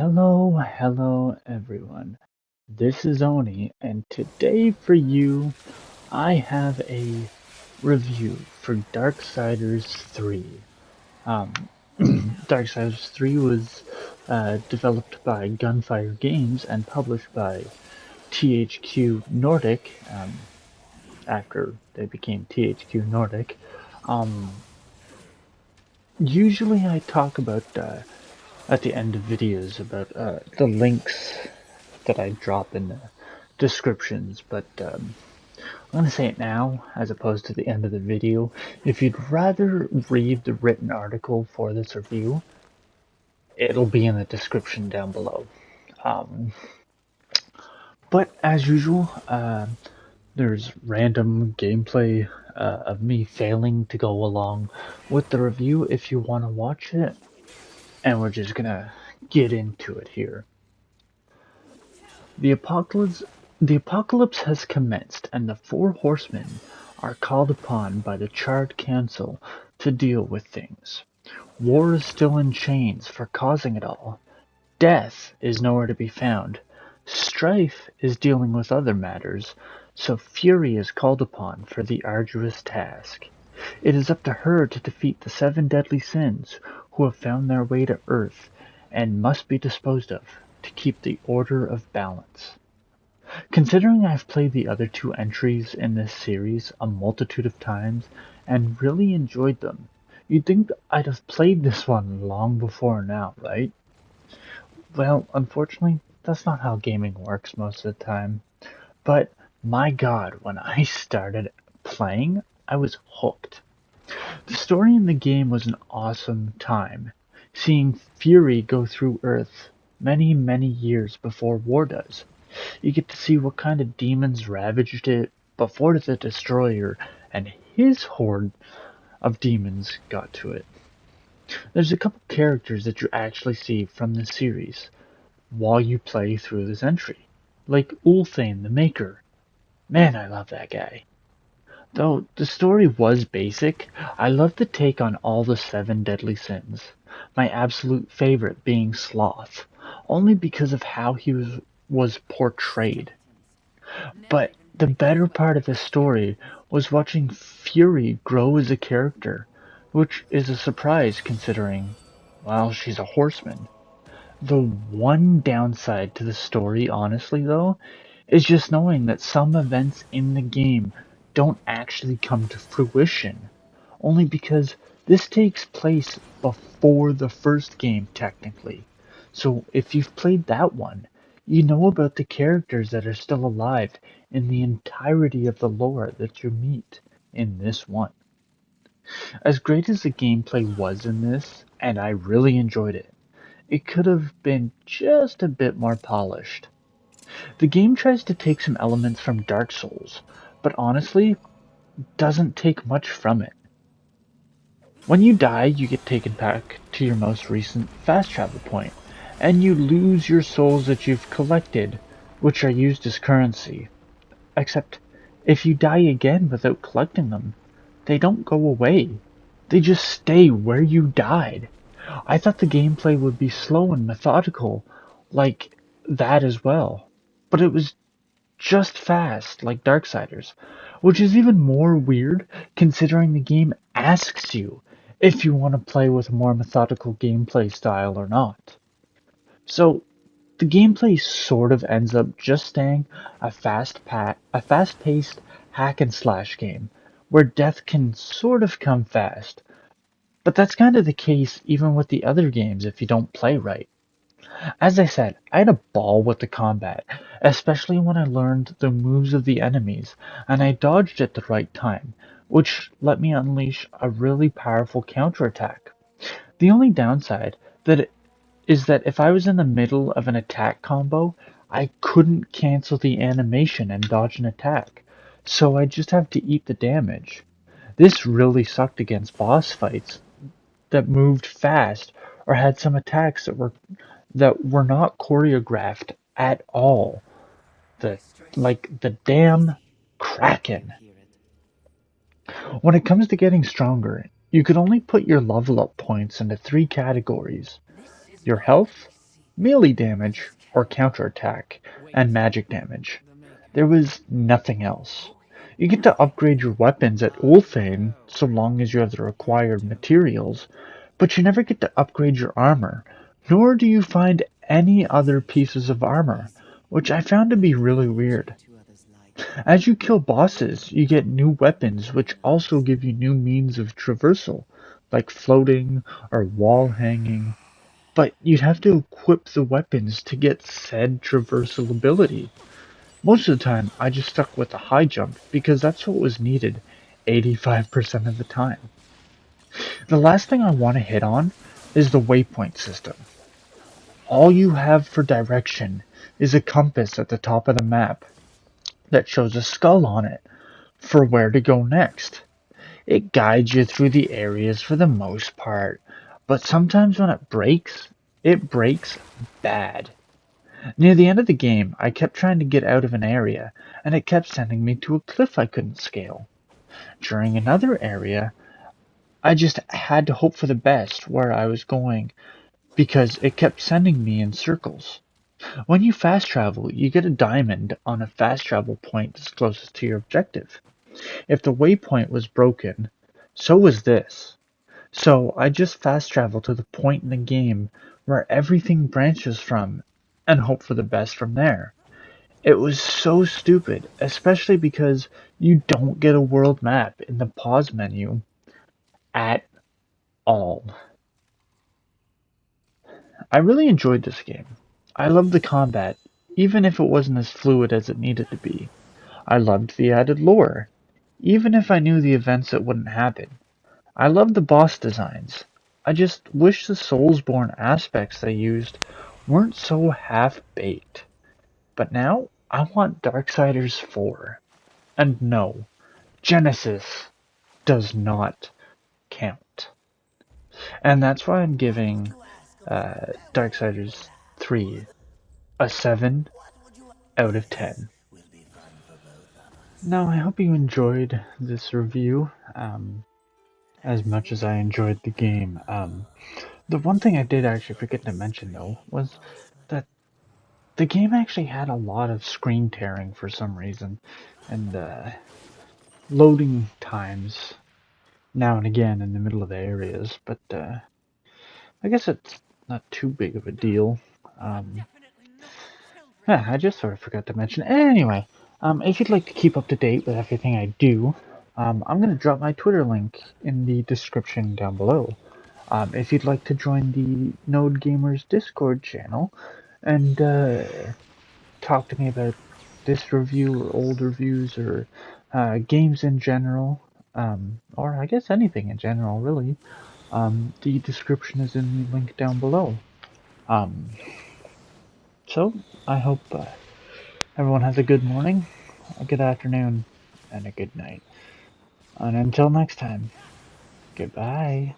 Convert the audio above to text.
Hello everyone. This is Oni, and today for you, I have a review for Darksiders 3. Um, Darksiders 3 was developed by Gunfire Games and published by THQ Nordic after they became THQ Nordic. Um, Usually I talk about at the end of videos about the links that I drop in the descriptions, but I'm going to say it now as opposed to the end of the video. If you'd rather read the written article for this review, it'll be in the description down below. Um, but as usual, there's random gameplay of me failing to go along with the review if you want to watch it, and we're just gonna get into it here. The apocalypse has commenced, and the Four Horsemen are called upon by the Charred Council to deal with things. War is still in chains for causing it all. Death is nowhere to be found. Strife is dealing with other matters, so Fury is called upon for the arduous task. It is up to her to defeat the 7 deadly sins who have found their way to Earth and must be disposed of to keep the order of balance. Considering I've played the other 2 entries in this series a multitude of times and really enjoyed them, you'd think I'd have played this one long before now, right? Well, unfortunately, that's not how gaming works most of the time. But my god, when I started playing, I was hooked. The story in the game was an awesome time, seeing Fury go through Earth many years before war does. You get to see what kind of demons ravaged it before the Destroyer and his horde of demons got to it. There's a couple characters that you actually see from the series while you play through this entry, like Ulthane the Maker. Man, I love that guy. Though the story was basic, I love the take on all the 7 deadly sins, my absolute favorite being Sloth, only because of how he was portrayed. But the better part of the story was watching Fury grow as a character, which is a surprise considering, well, she's a horseman. The one downside to the story, honestly, though, is just knowing that some events in the game don't actually come to fruition, only because this takes place before the first game, technically. So if you've played that one, you know about the characters that are still alive in the entirety of the lore that you meet in this one. As great as the gameplay was in this, and I really enjoyed it, it could have been just a bit more polished. The game tries to take some elements from Dark Souls, but honestly, doesn't take much from it. When you die, you get taken back to your most recent fast travel point, and you lose your souls that you've collected, which are used as currency. Except, if you die again without collecting them, they don't go away. They just stay where you died. I thought the gameplay would be slow and methodical, like that as well. But it was just fast, like Darksiders, which is even more weird considering the game asks you if you want to play with a more methodical gameplay style or not. So the gameplay sort of ends up just staying a fast-paced hack and slash game where death can sort of come fast. But that's kind of the case even with the other games if you don't play right. As I said, I had a ball with the combat, especially when I learned the moves of the enemies and I dodged at the right time, which let me unleash a really powerful counterattack. The only downside that is that if I was in the middle of an attack combo, I couldn't cancel the animation and dodge an attack, so I just have to eat the damage. This really sucked against boss fights that moved fast or had some attacks that were not choreographed at all. The like the damn Kraken. When it comes to getting stronger, you can only put your level up points into 3 categories: your health, melee damage or counterattack, and magic damage. There was nothing else. You get to upgrade your weapons at Ulthane so long as you have the required materials, but you never get to upgrade your armor, nor do you find any other pieces of armor, which I found to be really weird. As you kill bosses, you get new weapons which also give you new means of traversal, like floating or wall hanging, but you'd have to equip the weapons to get said traversal ability. Most of the time, I just stuck with the high jump because that's what was needed 85% of the time. The last thing I want to hit on is the waypoint system. All you have for direction is a compass at the top of the map that shows a skull on it for where to go next. It guides you through the areas for the most part, but sometimes when it breaks bad. Near the end of the game, I kept trying to get out of an area, and it kept sending me to a cliff I couldn't scale. During another area, I just had to hope for the best where I was going, because it kept sending me in circles. When you fast travel, you get a diamond on a fast travel point that's closest to your objective. If the waypoint was broken, so was this. So I just fast travel to the point in the game where everything branches from and hope for the best from there. It was so stupid, especially because you don't get a world map in the pause menu at all. I really enjoyed this game. I loved the combat, even if it wasn't as fluid as it needed to be. I loved the added lore, even if I knew the events that wouldn't happen. I loved the boss designs. I just wish the Soulsborne aspects they used weren't so half-baked. But now, I want Darksiders 4. And no, Genesis does not count. And that's why I'm giving Darksiders 3 a 7 out of 10. Now, I hope you enjoyed this review as much as I enjoyed the game. The one thing I did actually forget to mention, though, was that the game actually had a lot of screen tearing for some reason, and loading times now and again in the middle of the areas, but I guess it's not too big of a deal. Um, yeah, I just sort of forgot to mention. Anyway, if you'd like to keep up to date with everything I do, I'm going to drop my Twitter link in the description down below. If you'd like to join the Node Gamers Discord channel and talk to me about this review or old reviews or games in general, or I guess anything in general, really, the description is in the link down below. So, I hope everyone has a good morning, a good afternoon, and a good night. And until next time, goodbye.